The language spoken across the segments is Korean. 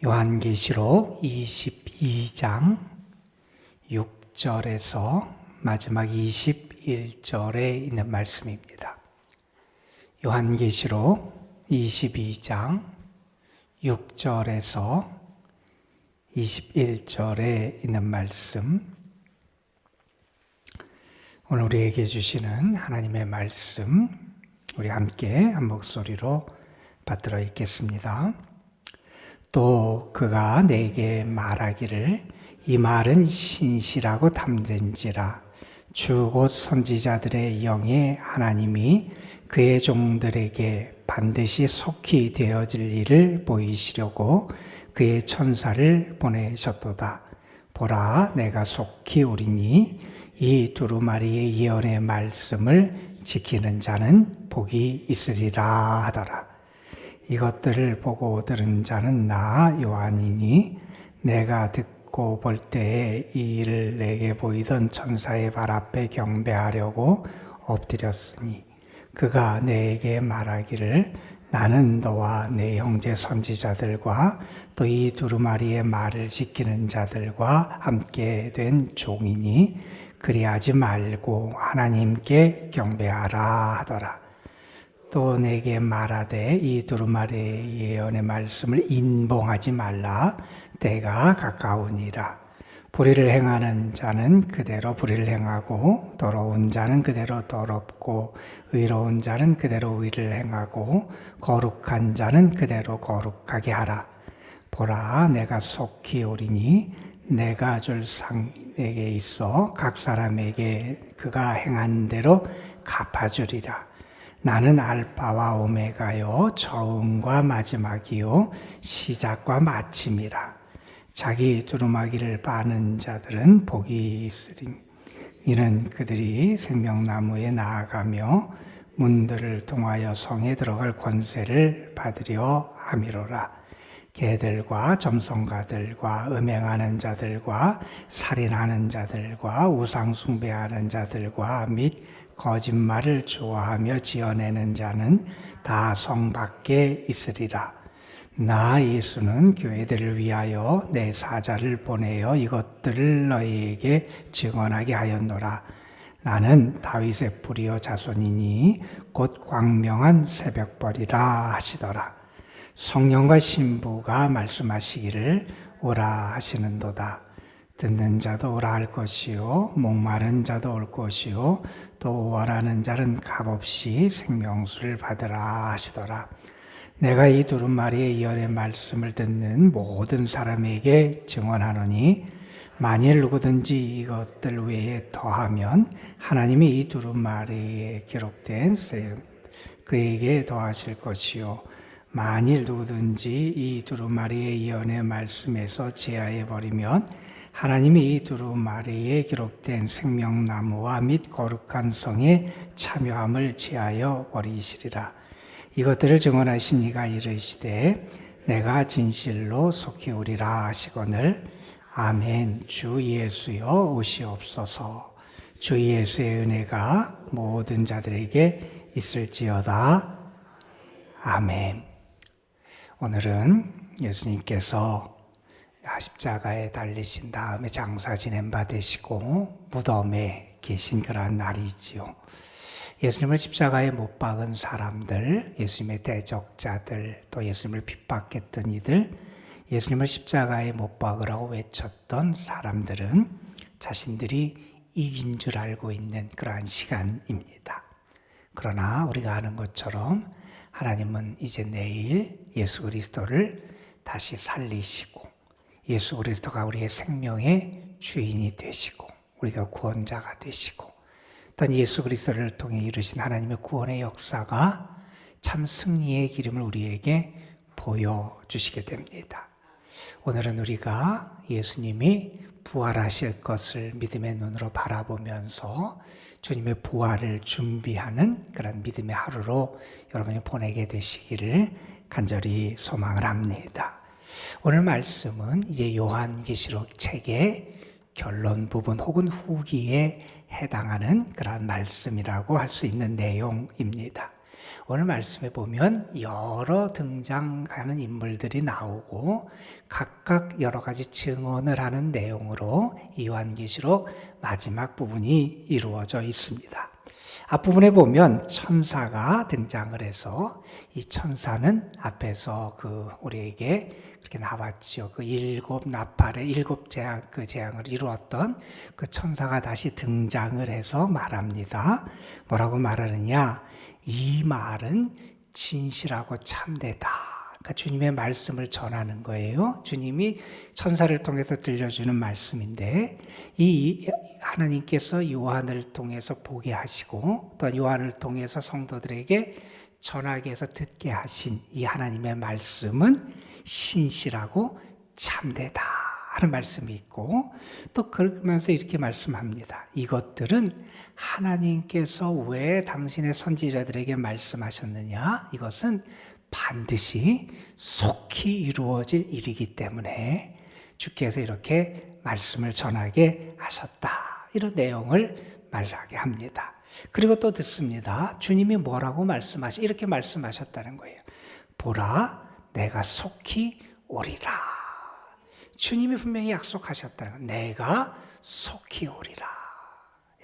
요한계시록 22장 6절에서 마지막 21절에 있는 말씀입니다. 요한계시록 22장 6절에서 21절에 있는 말씀, 오늘 우리에게 주시는 하나님의 말씀, 우리 함께 한 목소리로 받들어 읽겠습니다. 또 그가 내게 말하기를 이 말은 신실하고 담된지라 주 곧 선지자들의 영의 하나님이 그의 종들에게 반드시 속히 되어질 일을 보이시려고 그의 천사를 보내셨도다. 보라, 내가 속히 오리니 이 두루마리의 예언의 말씀을 지키는 자는 복이 있으리라 하더라. 이것들을 보고 들은 자는 나 요한이니 내가 듣고 볼 때에 이 일을 내게 보이던 천사의 발 앞에 경배하려고 엎드렸으니 그가 내게 말하기를 나는 너와 내 형제 선지자들과 또 이 두루마리의 말을 지키는 자들과 함께 된 종이니 그리하지 말고 하나님께 경배하라 하더라. 또 내게 말하되 이 두루마리의 예언의 말씀을 인봉하지 말라. 때가 가까우니라. 불의를 행하는 자는 그대로 불의를 행하고 더러운 자는 그대로 더럽고 의로운 자는 그대로 의를 행하고 거룩한 자는 그대로 거룩하게 하라. 보라, 내가 속히 오리니 내가 줄 상 내게 있어 각 사람에게 그가 행한 대로 갚아주리라. 나는 알파와 오메가요 처음과 마지막이요 시작과 마침이라. 자기 두루마기를 빠는 자들은 복이 있으리니 이는 그들이 생명나무에 나아가며 문들을 통하여 성에 들어갈 권세를 받으려 함이로라. 개들과 점성가들과 음행하는 자들과 살인하는 자들과 우상 숭배하는 자들과 및 거짓말을 좋아하며 지어내는 자는 다 성 밖에 있으리라. 나 예수는 교회들을 위하여 내 사자를 보내어 이것들을 너희에게 증언하게 하였노라. 나는 다윗의 뿌리요 자손이니 곧 광명한 새벽벌이라 하시더라. 성령과 신부가 말씀하시기를 오라 하시는도다. 듣는 자도 오라 할 것이요 목마른 자도 올 것이요 또 원하는 자는 값없이 생명수를 받으라 하시더라. 내가 이 두루마리의 예언의 말씀을 듣는 모든 사람에게 증언하노니 만일 누구든지 이것들 외에 더하면 하나님이 이 두루마리에 기록된 그에게 더하실 것이요 만일 누구든지 이 두루마리의 예언의 말씀에서 제하해버리면 하나님이 이 두루마리에 기록된 생명나무와 및 거룩한 성에 참여함을 제하여 버리시리라. 이것들을 증언하신 이가 이르시되 내가 진실로 속히 오리라 하시거늘 아멘. 주 예수여 오시옵소서. 주 예수의 은혜가 모든 자들에게 있을지어다. 아멘. 오늘은 예수님께서 십자가에 달리신 다음에 장사 지낸 바 되시고 무덤에 계신 그러한 날이지요. 예수님을 십자가에 못 박은 사람들, 예수님의 대적자들, 또 예수님을 핍박했던 이들, 예수님을 십자가에 못 박으라고 외쳤던 사람들은 자신들이 이긴 줄 알고 있는 그러한 시간입니다. 그러나 우리가 아는 것처럼 하나님은 이제 내일 예수 그리스도를 다시 살리시고 예수 그리스도가 우리의 생명의 주인이 되시고 우리가 구원자가 되시고 또 예수 그리스도를 통해 이루신 하나님의 구원의 역사가 참 승리의 기름을 우리에게 보여주시게 됩니다. 오늘은 우리가 예수님이 부활하실 것을 믿음의 눈으로 바라보면서 주님의 부활을 준비하는 그런 믿음의 하루로 여러분이 보내게 되시기를 간절히 소망을 합니다. 오늘 말씀은 이제 요한계시록 책의 결론 부분 혹은 후기에 해당하는 그런 말씀이라고 할 수 있는 내용입니다. 오늘 말씀에 보면 여러 등장하는 인물들이 나오고 각각 여러 가지 증언을 하는 내용으로 이 요한계시록 마지막 부분이 이루어져 있습니다. 앞부분에 보면 천사가 등장을 해서 이 천사는 앞에서 우리에게 그렇게 나왔죠. 그 일곱 나팔의 일곱 재앙을 이루었던 그 천사가 다시 등장을 해서 말합니다. 뭐라고 말하느냐? 이 말은 진실하고 참되다. 그러니까 주님의 말씀을 전하는 거예요. 주님이 천사를 통해서 들려주는 말씀인데 이 하나님께서 요한을 통해서 보게 하시고 또 요한을 통해서 성도들에게 전하게 해서 듣게 하신 이 하나님의 말씀은 신실하고 참되다 하는 말씀이 있고 또 그러면서 이렇게 말씀합니다. 이것들은 하나님께서 왜 당신의 선지자들에게 말씀하셨느냐? 이것은 반드시 속히 이루어질 일이기 때문에 주께서 이렇게 말씀을 전하게 하셨다. 이런 내용을 말하게 합니다. 그리고 또 듣습니다. 주님이 뭐라고 이렇게 말씀하셨다는 거예요. 보라, 내가 속히 오리라. 주님이 분명히 약속하셨다는 거예요. 내가 속히 오리라.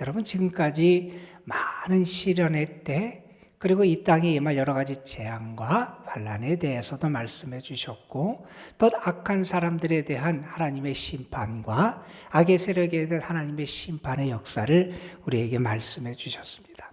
여러분 지금까지 많은 시련의 때 그리고 이 땅에 임할 여러 가지 재앙과 환난에 대해서도 말씀해 주셨고 또 악한 사람들에 대한 하나님의 심판과 악의 세력에 대한 하나님의 심판의 역사를 우리에게 말씀해 주셨습니다.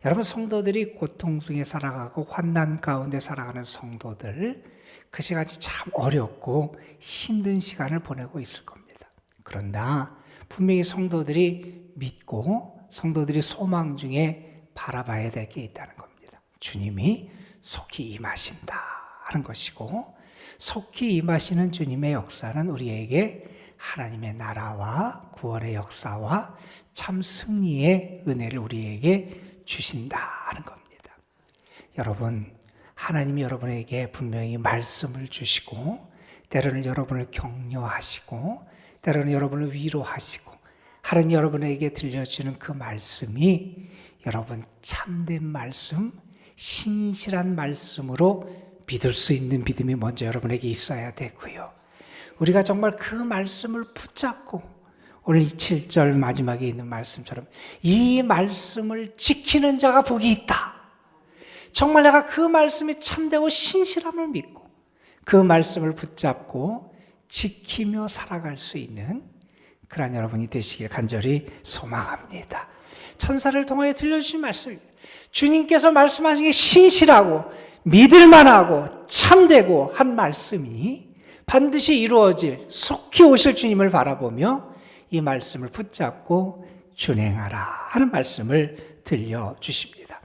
여러분 성도들이 고통 중에 살아가고 환난 가운데 살아가는 성도들 그 시간이 참 어렵고 힘든 시간을 보내고 있을 겁니다. 그러나 분명히 성도들이 믿고 성도들이 소망 중에 바라봐야 될 게 있다는 겁니다. 주님이 속히 임하신다 하는 것이고 속히 임하시는 주님의 역사는 우리에게 하나님의 나라와 구원의 역사와 참 승리의 은혜를 우리에게 주신다 하는 겁니다. 여러분 하나님이 여러분에게 분명히 말씀을 주시고 때로는 여러분을 격려하시고 때로는 여러분을 위로하시고 하나님 여러분에게 들려주는 그 말씀이 여러분 참된 말씀, 신실한 말씀으로 믿을 수 있는 믿음이 먼저 여러분에게 있어야 되고요. 우리가 정말 그 말씀을 붙잡고 오늘 7절 마지막에 있는 말씀처럼 이 말씀을 지키는 자가 복이 있다. 정말 내가 그 말씀이 참되고 신실함을 믿고 그 말씀을 붙잡고 지키며 살아갈 수 있는 그러한 여러분이 되시길 간절히 소망합니다. 천사를 통하여 들려주신 말씀, 주님께서 말씀하신 게 신실하고 믿을만하고 참되고 한 말씀이 반드시 이루어질 속히 오실 주님을 바라보며 이 말씀을 붙잡고 준행하라 하는 말씀을 들려주십니다.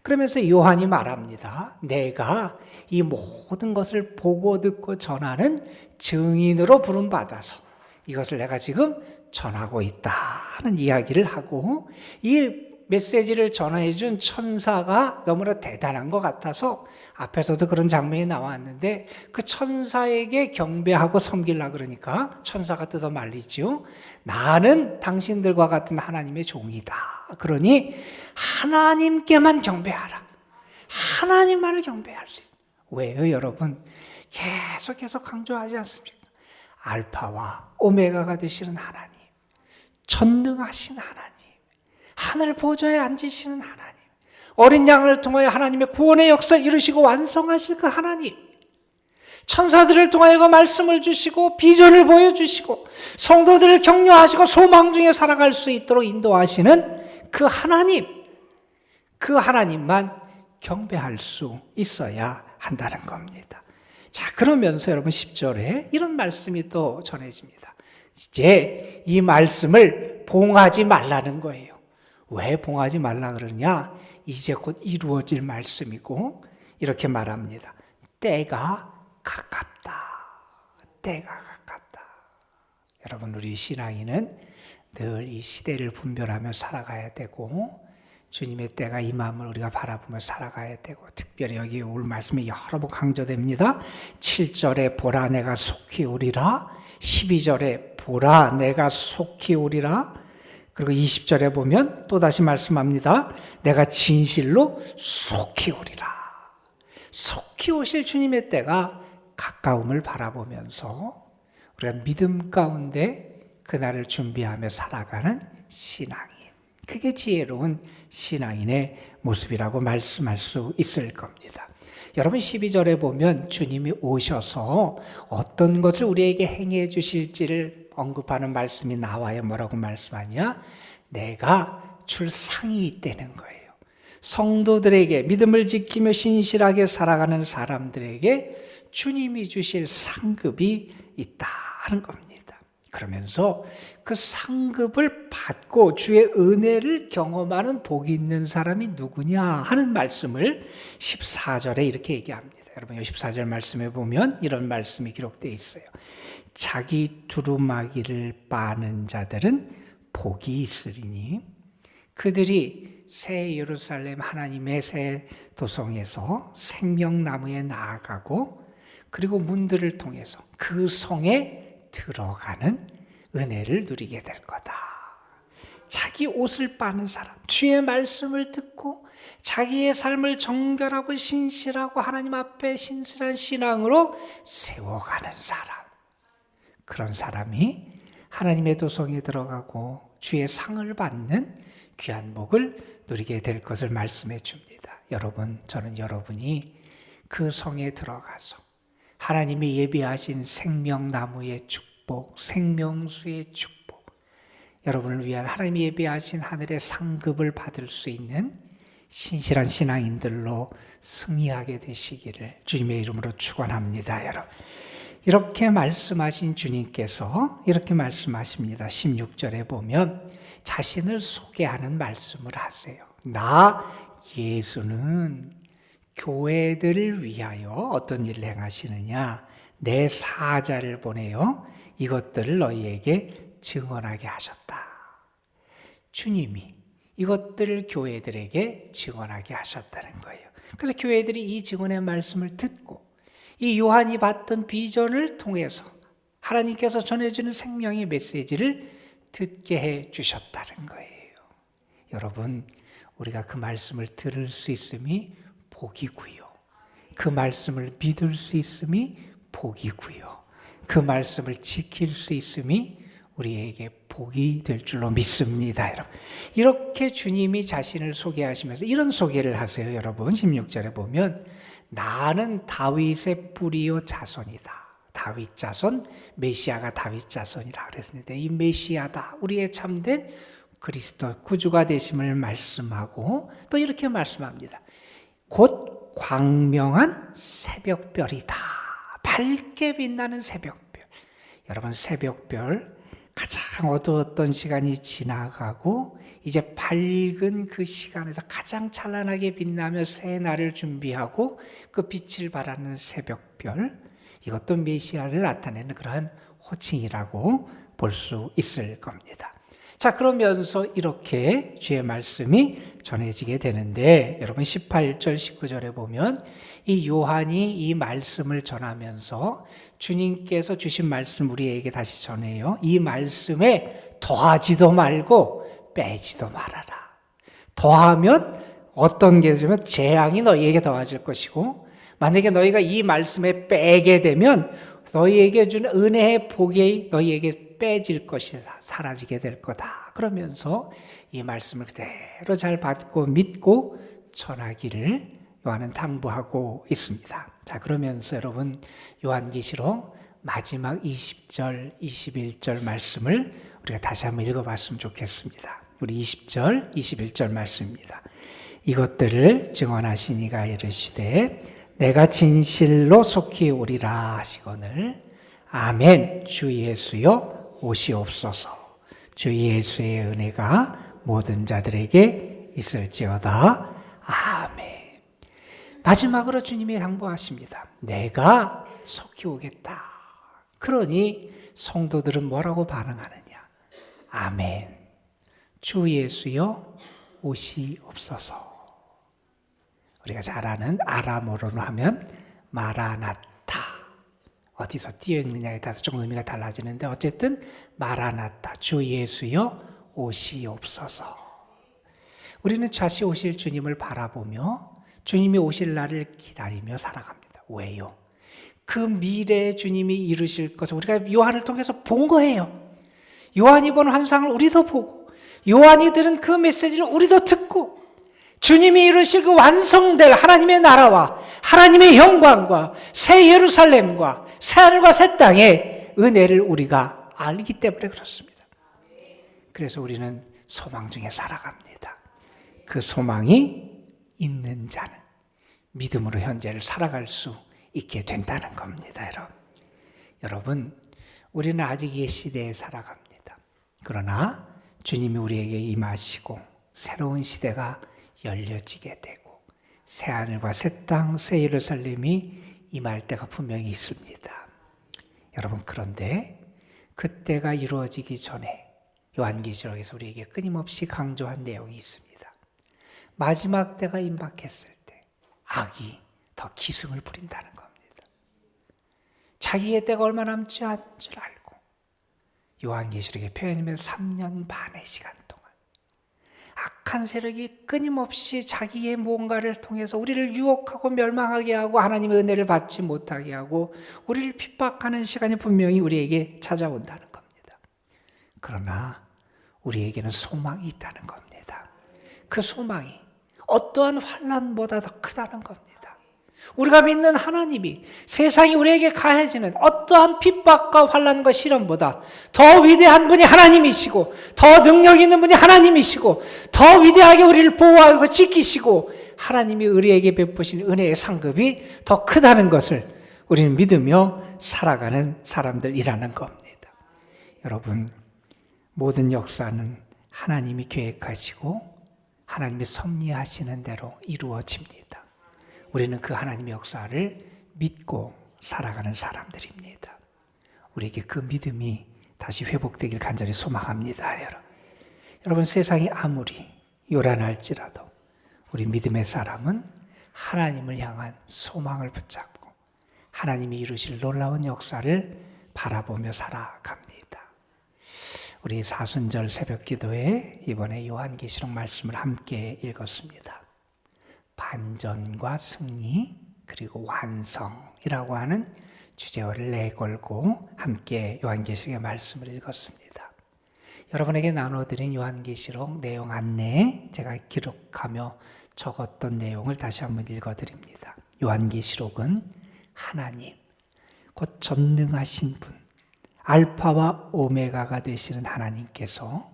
그러면서 요한이 말합니다. 내가 이 모든 것을 보고 듣고 전하는 증인으로 부름받아서 이것을 내가 지금 전하고 있다 하는 이야기를 하고 이 메시지를 전해 준 천사가 너무나 대단한 것 같아서 앞에서도 그런 장면이 나왔는데 그 천사에게 경배하고 섬기려고 그러니까 천사가 뜯어 말리죠. 나는 당신들과 같은 하나님의 종이다. 그러니 하나님께만 경배하라. 하나님만을 경배할 수 있어요. 왜요 여러분? 계속 강조하지 않습니까? 알파와 오메가가 되시는 하나님, 전능하신 하나님, 하늘 보좌에 앉으시는 하나님, 어린 양을 통하여 하나님의 구원의 역사를 이루시고 완성하실 그 하나님, 천사들을 통하여 그 말씀을 주시고 비전을 보여주시고 성도들을 격려하시고 소망 중에 살아갈 수 있도록 인도하시는 그 하나님, 그 하나님만 경배할 수 있어야 한다는 겁니다. 자, 그러면서 여러분 10절에 이런 말씀이 또 전해집니다. 이제 이 말씀을 봉하지 말라는 거예요. 왜 봉하지 말라 그러냐? 이제 곧 이루어질 말씀이고 이렇게 말합니다. 때가 가깝다. 때가 가깝다. 여러분 우리 신앙인은 늘 이 시대를 분별하며 살아가야 되고 주님의 때가 임함을 우리가 바라보며 살아가야 되고 특별히 여기 올 말씀이 여러 번 강조됩니다. 7절에 보라 내가 속히 오리라, 12절에 보라 내가 속히 오리라, 그리고 20절에 보면 또다시 말씀합니다. 내가 진실로 속히 오리라. 속히 오실 주님의 때가 가까움을 바라보면서 우리가 믿음 가운데 그날을 준비하며 살아가는 신앙인, 그게 지혜로운 신앙인의 모습이라고 말씀할 수 있을 겁니다. 여러분 12절에 보면 주님이 오셔서 어떤 것을 우리에게 행해 주실지를 언급하는 말씀이 나와요. 뭐라고 말씀하냐? 내가 줄 상이 있다는 거예요. 성도들에게, 믿음을 지키며 신실하게 살아가는 사람들에게 주님이 주실 상급이 있다는 겁니다. 그러면서 그 상급을 받고 주의 은혜를 경험하는 복이 있는 사람이 누구냐 하는 말씀을 14절에 이렇게 얘기합니다. 여러분 14절 말씀에 보면 이런 말씀이 기록되어 있어요. 자기 두루마기를 빠는 자들은 복이 있으리니 그들이 새 예루살렘 하나님의 새 도성에서 생명나무에 나아가고 그리고 문들을 통해서 그 성에 들어가는 은혜를 누리게 될 거다. 자기 옷을 빠는 사람, 주의 말씀을 듣고 자기의 삶을 정결하고 신실하고 하나님 앞에 신실한 신앙으로 세워가는 사람, 그런 사람이 하나님의 도성에 들어가고 주의 상을 받는 귀한 복을 누리게 될 것을 말씀해 줍니다. 여러분, 저는 여러분이 그 성에 들어가서 하나님이 예비하신 생명나무의 축복, 생명수의 축복, 여러분을 위한 하나님이 예비하신 하늘의 상급을 받을 수 있는 신실한 신앙인들로 승리하게 되시기를 주님의 이름으로 축원합니다. 여러분, 이렇게 말씀하신 주님께서 이렇게 말씀하십니다. 16절에 보면 자신을 소개하는 말씀을 하세요. 나 예수는 교회들을 위하여 어떤 일을 행하시느냐? 내 사자를 보내어 이것들을 너희에게 증언하게 하셨다. 주님이 이것들을 교회들에게 증언하게 하셨다는 거예요. 그래서 교회들이 이 증언의 말씀을 듣고 이 요한이 봤던 비전을 통해서 하나님께서 전해주는 생명의 메시지를 듣게 해 주셨다는 거예요. 여러분, 우리가 그 말씀을 들을 수 있음이 복이고요. 그 말씀을 믿을 수 있음이 복이고요. 그 말씀을 지킬 수 있음이 우리에게 복이 될 줄로 믿습니다. 여러분, 이렇게 주님이 자신을 소개하시면서 이런 소개를 하세요. 여러분 16절에 보면 나는 다윗의 뿌리요 자손이다. 다윗 자손, 메시아가 다윗 자손이라 그랬는데 이 메시아다, 우리의 참된 그리스도 구주가 되심을 말씀하고 또 이렇게 말씀합니다. 곧 광명한 새벽별이다. 밝게 빛나는 새벽별. 여러분, 새벽별, 가장 어두웠던 시간이 지나가고 이제 밝은 그 시간에서 가장 찬란하게 빛나며 새 날을 준비하고 그 빛을 발하는 새벽별, 이것도 메시아를 나타내는 그러한 호칭이라고 볼 수 있을 겁니다. 자, 그러면서 이렇게 주의 말씀이 전해지게 되는데 여러분 18절 19절에 보면 이 요한이 이 말씀을 전하면서 주님께서 주신 말씀 우리에게 다시 전해요. 이 말씀에 더하지도 말고 빼지도 말아라. 더하면 어떤 게 되면 재앙이 너희에게 더해질 것이고, 만약에 너희가 이 말씀에 빼게 되면 너희에게 주는 은혜의 복이 너희에게 빼질 것이다. 사라지게 될 거다. 그러면서 이 말씀을 그대로 잘 받고 믿고 전하기를 요한은 당부하고 있습니다. 자, 그러면서 여러분 요한계시록 마지막 20절, 21절 말씀을 우리가 다시 한번 읽어봤으면 좋겠습니다. 우리 20절, 21절 말씀입니다. 이것들을 증언하신 이가 이르시되 내가 진실로 속히 오리라 하시거늘 아멘. 주 예수여 오시옵소서. 주 예수의 은혜가 모든 자들에게 있을지어다. 아멘. 마지막으로 주님이 당부하십니다. 내가 속히 오겠다. 그러니 성도들은 뭐라고 반응하느냐? 아멘. 주 예수여 오시옵소서. 우리가 잘 아는 아람어로 하면 마라나타. 어디서 띄어 있느냐에 따라서 조금 의미가 달라지는데 어쨌든 마라나타, 주 예수여 오시옵소서. 우리는 다시 오실 주님을 바라보며 주님이 오실 날을 기다리며 살아갑니다. 왜요? 그 미래의 주님이 이루실 것을 우리가 요한을 통해서 본 거예요. 요한이 본 환상을 우리도 보고 요한이 들은 그 메시지를 우리도 듣고 주님이 이루실 그 완성될 하나님의 나라와 하나님의 영광과 새 예루살렘과 새 하늘과 새 땅의 은혜를 우리가 알기 때문에 그렇습니다. 그래서 우리는 소망 중에 살아갑니다. 그 소망이 있는 자는 믿음으로 현재를 살아갈 수 있게 된다는 겁니다. 여러분, 우리는 아직 이 시대에 살아갑니다. 그러나 주님이 우리에게 임하시고 새로운 시대가 열려지게 되고 새하늘과 새 땅, 새 예루살렘이 임할 때가 분명히 있습니다. 여러분, 그런데 그때가 이루어지기 전에 요한계시록에서 우리에게 끊임없이 강조한 내용이 있습니다. 마지막 때가 임박했을 때 악이 더 기승을 부린다는 겁니다. 자기의 때가 얼마 남지 않은 줄 알고 요한계시록의 표현이면 3년 반의 시간 동안 악한 세력이 끊임없이 자기의 무언가를 통해서 우리를 유혹하고 멸망하게 하고 하나님의 은혜를 받지 못하게 하고 우리를 핍박하는 시간이 분명히 우리에게 찾아온다는 겁니다. 그러나 우리에게는 소망이 있다는 겁니다. 그 소망이 어떠한 환난보다 더 크다는 겁니다. 우리가 믿는 하나님이 세상이 우리에게 가해지는 어떠한 핍박과 환난과 시련보다 더 위대한 분이 하나님이시고 더 능력 있는 분이 하나님이시고 더 위대하게 우리를 보호하고 지키시고 하나님이 우리에게 베푸신 은혜의 상급이 더 크다는 것을 우리는 믿으며 살아가는 사람들이라는 겁니다. 여러분, 모든 역사는 하나님이 계획하시고 하나님이 섭리하시는 대로 이루어집니다. 우리는 그 하나님의 역사를 믿고 살아가는 사람들입니다. 우리에게 그 믿음이 다시 회복되길 간절히 소망합니다. 여러분, 세상이 아무리 요란할지라도 우리 믿음의 사람은 하나님을 향한 소망을 붙잡고 하나님이 이루실 놀라운 역사를 바라보며 살아갑니다. 우리 사순절 새벽기도에 이번에 요한계시록 말씀을 함께 읽었습니다. 반전과 승리 그리고 완성이라고 하는 주제어를 내걸고 함께 요한계시록의 말씀을 읽었습니다. 여러분에게 나눠드린 요한계시록 내용 안내에 제가 기록하며 적었던 내용을 다시 한번 읽어드립니다. 요한계시록은 하나님, 곧 전능하신 분, 알파와 오메가가 되시는 하나님께서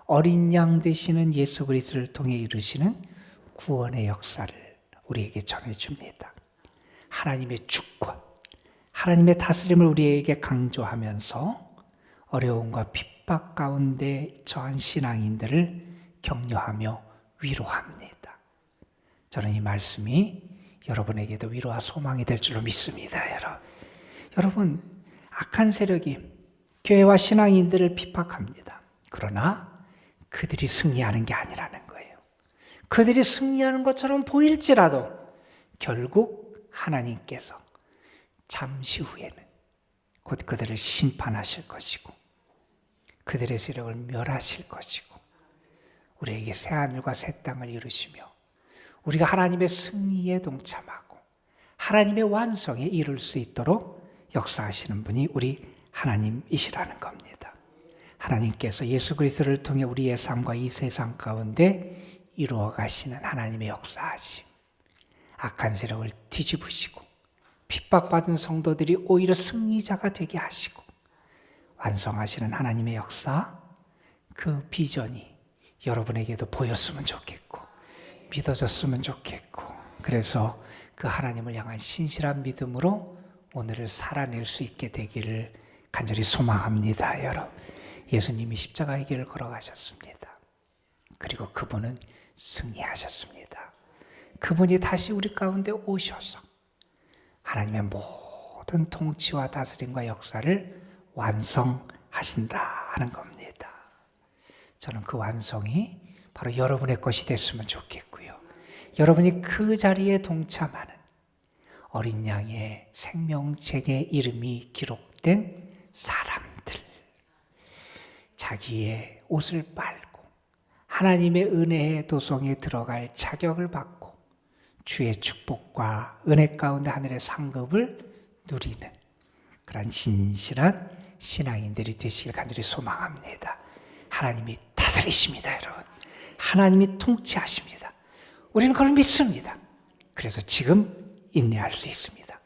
어린 양 되시는 예수 그리스도를 통해 이루시는 구원의 역사를 우리에게 전해줍니다. 하나님의 주권, 하나님의 다스림을 우리에게 강조하면서 어려움과 핍박 가운데 처한 신앙인들을 격려하며 위로합니다. 저는 이 말씀이 여러분에게도 위로와 소망이 될 줄로 믿습니다. 여러분, 악한 세력이 교회와 신앙인들을 핍박합니다. 그러나 그들이 승리하는 게 아니라는 거예요. 그들이 승리하는 것처럼 보일지라도 결국 하나님께서 잠시 후에는 곧 그들을 심판하실 것이고 그들의 세력을 멸하실 것이고 우리에게 새하늘과 새 땅을 이루시며 우리가 하나님의 승리에 동참하고 하나님의 완성에 이룰 수 있도록 역사하시는 분이 우리 하나님이시라는 겁니다. 하나님께서 예수 그리스도를 통해 우리의 삶과 이 세상 가운데 이루어 가시는 하나님의 역사하심, 악한 세력을 뒤집으시고 핍박받은 성도들이 오히려 승리자가 되게 하시고 완성하시는 하나님의 역사, 그 비전이 여러분에게도 보였으면 좋겠고 믿어졌으면 좋겠고 그래서 그 하나님을 향한 신실한 믿음으로 오늘을 살아낼 수 있게 되기를 간절히 소망합니다. 여러분, 예수님이 십자가의 길을 걸어가셨습니다. 그리고 그분은 승리하셨습니다. 그분이 다시 우리 가운데 오셔서 하나님의 모든 통치와 다스림과 역사를 완성하신다는 겁니다. 저는 그 완성이 바로 여러분의 것이 됐으면 좋겠고요. 여러분이 그 자리에 동참하는 어린 양의 생명책에 이름이 기록된 사람들. 자기의 옷을 빨고 하나님의 은혜의 도성에 들어갈 자격을 받고 주의 축복과 은혜 가운데 하늘의 상급을 누리는 그런 신실한 신앙인들이 되시길 간절히 소망합니다. 하나님이 다스리십니다, 여러분. 하나님이 통치하십니다. 우리는 그걸 믿습니다. 그래서 지금 인내할 수 있습니다.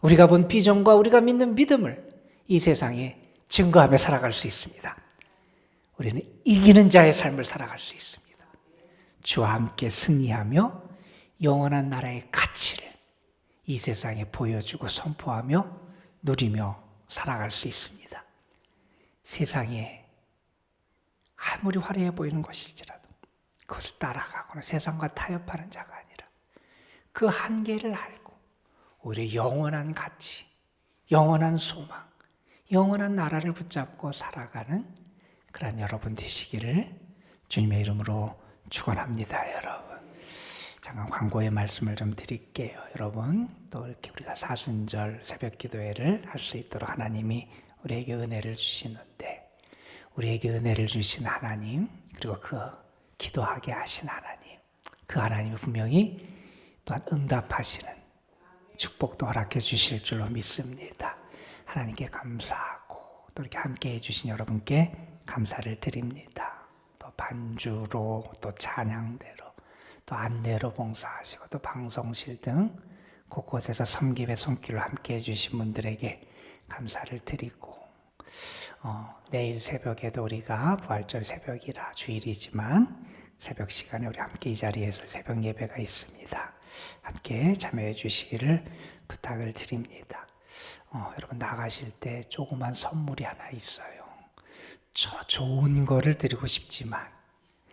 우리가 본 비전과 우리가 믿는 믿음을 이 세상에 증거하며 살아갈 수 있습니다. 우리는 이기는 자의 삶을 살아갈 수 있습니다. 주와 함께 승리하며 영원한 나라의 가치를 이 세상에 보여주고 선포하며 누리며 살아갈 수 있습니다. 세상에 아무리 화려해 보이는 것일지라도 그것을 따라가거나 세상과 타협하는 자가 아니라 그 한계를 알고 오히려 영원한 가치, 영원한 소망, 영원한 나라를 붙잡고 살아가는 그런 여러분 되시기를 주님의 이름으로 축원합니다. 여러분, 잠깐 광고의 말씀을 좀 드릴게요. 여러분, 또 이렇게 우리가 사순절 새벽 기도회를 할 수 있도록 하나님이 우리에게 은혜를 주시는데, 우리에게 은혜를 주신 하나님, 그리고 그 기도하게 하신 하나님, 그 하나님이 분명히 또한 응답하시는 축복도 허락해 주실 줄로 믿습니다. 하나님께 감사하고 또 이렇게 함께 해주신 여러분께 감사를 드립니다. 또 반주로, 또 찬양대로, 또 안내로 봉사하시고 또 방송실 등 곳곳에서 섬김의 손길로 함께 해주신 분들에게 감사를 드리고, 내일 새벽에도 우리가 부활절 새벽이라 주일이지만 새벽 시간에 우리 함께 이 자리에서 새벽 예배가 있습니다. 함께 참여해 주시기를 부탁을 드립니다. 여러분, 나가실 때 조그만 선물이 하나 있어요. 저 좋은 거를 드리고 싶지만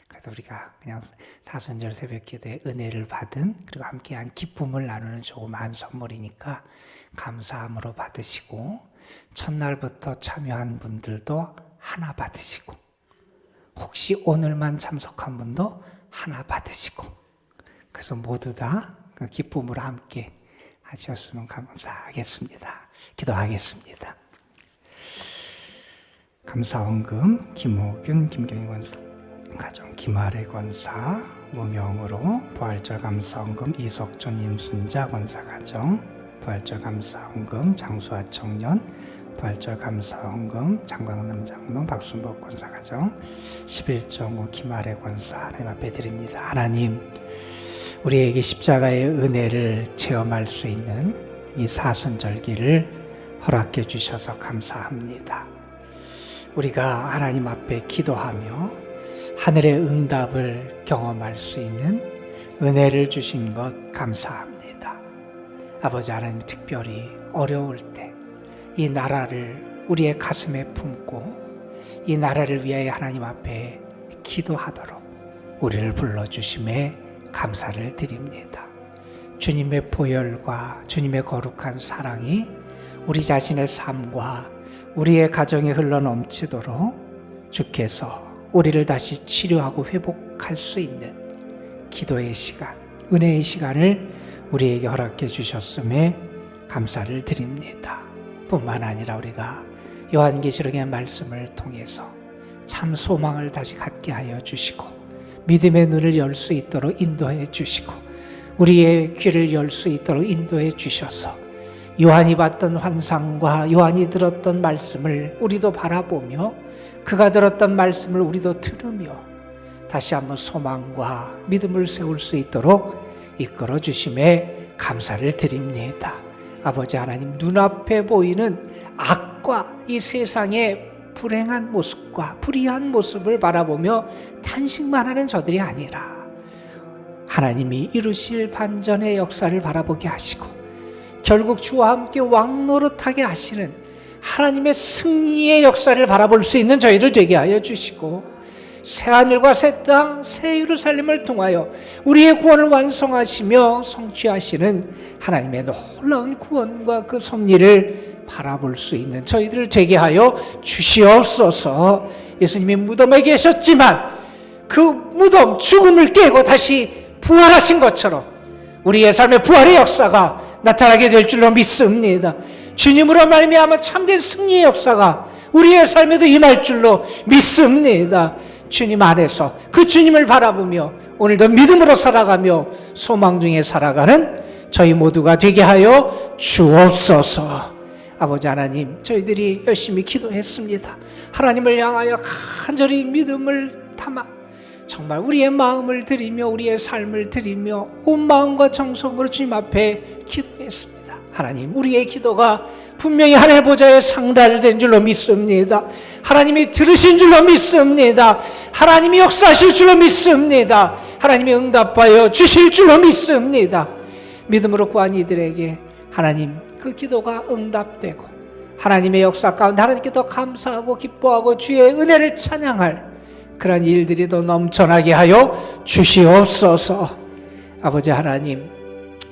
그래도 우리가 그냥 사순절 새벽 기도에 은혜를 받은, 그리고 함께한 기쁨을 나누는 조그만 선물이니까 감사함으로 받으시고, 첫날부터 참여한 분들도 하나 받으시고, 혹시 오늘만 참석한 분도 하나 받으시고, 그래서 모두 다 그 기쁨으로 함께 하셨으면 감사하겠습니다. 기도하겠습니다. 감사원금 김호균, 김경희 권사 가정, 김아래 권사 무명으로 부활절 감사원금 이석준, 임순자 권사 가정, 부활절 감사원금 장수아 청년, 부활절 감사원금 장광남 장로 박순복 권사 가정, 11.5 김아래 권사 하나님 앞에 드립니다. 하나님, 우리에게 십자가의 은혜를 체험할 수 있는 이 사순절기를 허락해 주셔서 감사합니다. 우리가 하나님 앞에 기도하며 하늘의 응답을 경험할 수 있는 은혜를 주신 것 감사합니다. 아버지 하나님, 특별히 어려울 때 이 나라를 우리의 가슴에 품고 이 나라를 위하여 하나님 앞에 기도하도록 우리를 불러주심에 감사를 드립니다. 주님의 보혈과 주님의 거룩한 사랑이 우리 자신의 삶과 우리의 가정에 흘러넘치도록 주께서 우리를 다시 치료하고 회복할 수 있는 기도의 시간, 은혜의 시간을 우리에게 허락해 주셨음에 감사를 드립니다. 뿐만 아니라 우리가 요한계시록의 말씀을 통해서 참 소망을 다시 갖게 하여 주시고, 믿음의 눈을 열 수 있도록 인도해 주시고, 우리의 귀를 열 수 있도록 인도해 주셔서 요한이 봤던 환상과 요한이 들었던 말씀을 우리도 바라보며, 그가 들었던 말씀을 우리도 들으며 다시 한번 소망과 믿음을 세울 수 있도록 이끌어 주심에 감사를 드립니다. 아버지 하나님, 눈앞에 보이는 악과 이 세상의 불행한 모습과 불의한 모습을 바라보며 탄식만 하는 저들이 아니라 하나님이 이루실 반전의 역사를 바라보게 하시고, 결국 주와 함께 왕노릇하게 하시는 하나님의 승리의 역사를 바라볼 수 있는 저희들 되게 하여 주시고, 새하늘과 새 땅, 새 예루살렘을 통하여 우리의 구원을 완성하시며 성취하시는 하나님의 놀라운 구원과 그 섭리를 바라볼 수 있는 저희들 되게 하여 주시옵소서. 예수님이 무덤에 계셨지만 그 무덤, 죽음을 깨고 다시 부활하신 것처럼 우리의 삶의 부활의 역사가 나타나게 될 줄로 믿습니다. 주님으로 말미암아 참된 승리의 역사가 우리의 삶에도 임할 줄로 믿습니다. 주님 안에서 그 주님을 바라보며 오늘도 믿음으로 살아가며 소망 중에 살아가는 저희 모두가 되게 하여 주옵소서. 아버지 하나님, 저희들이 열심히 기도했습니다. 하나님을 향하여 간절히 믿음을 담아 정말 우리의 마음을 드리며 우리의 삶을 드리며 온 마음과 정성으로 주님 앞에 기도했습니다. 하나님, 우리의 기도가 분명히 하늘 보좌에 상달된 줄로 믿습니다. 하나님이 들으신 줄로 믿습니다. 하나님이 역사하실 줄로 믿습니다. 하나님이 응답하여 주실 줄로 믿습니다. 믿음으로 구한 이들에게 하나님 그 기도가 응답되고 하나님의 역사 가운데 하나님께 더 감사하고 기뻐하고 주의 은혜를 찬양할 그런 일들이 더 넘쳐나게 하여 주시옵소서. 아버지 하나님,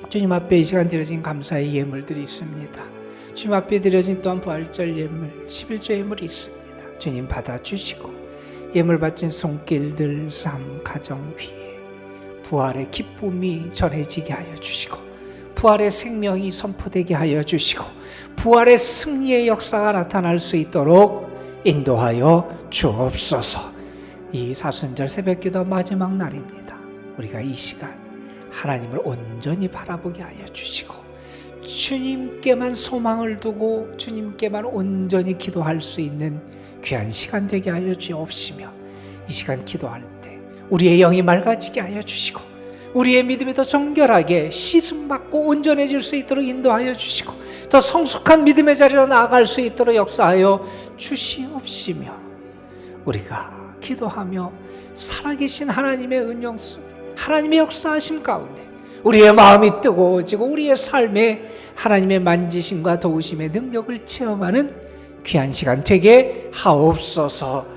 주님 앞에 이 시간 드려진 감사의 예물들이 있습니다. 주님 앞에 드려진 또한 부활절 예물, 11조 예물이 있습니다. 주님 받아주시고 예물 바친 손길들 삶 가정 위에 부활의 기쁨이 전해지게 하여 주시고 부활의 생명이 선포되게 하여 주시고 부활의 승리의 역사가 나타날 수 있도록 인도하여 주옵소서. 이 사순절 새벽기도 마지막 날입니다. 우리가 이 시간 하나님을 온전히 바라보게 하여 주시고 주님께만 소망을 두고 주님께만 온전히 기도할 수 있는 귀한 시간 되게 하여 주옵시며 이 시간 기도할 때 우리의 영이 맑아지게 하여 주시고 우리의 믿음이 더 정결하게 씻음받고 온전해질 수 있도록 인도하여 주시고 더 성숙한 믿음의 자리로 나아갈 수 있도록 역사하여 주시옵시며 우리가 기도하며 살아계신 하나님의 은영 속에 하나님의 역사하심 가운데 우리의 마음이 뜨거워지고 우리의 삶에 하나님의 만지심과 도우심의 능력을 체험하는 귀한 시간 되게 하옵소서.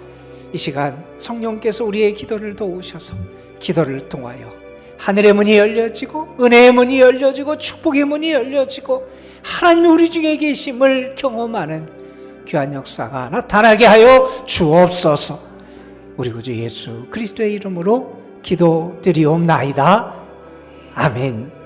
이 시간 성령께서 우리의 기도를 도우셔서 기도를 통하여 하늘의 문이 열려지고 은혜의 문이 열려지고 축복의 문이 열려지고 하나님이 우리 중에 계심을 경험하는 귀한 역사가 나타나게 하여 주옵소서. 우리 구주 예수 그리스도의 이름으로 기도드리옵나이다. 아멘.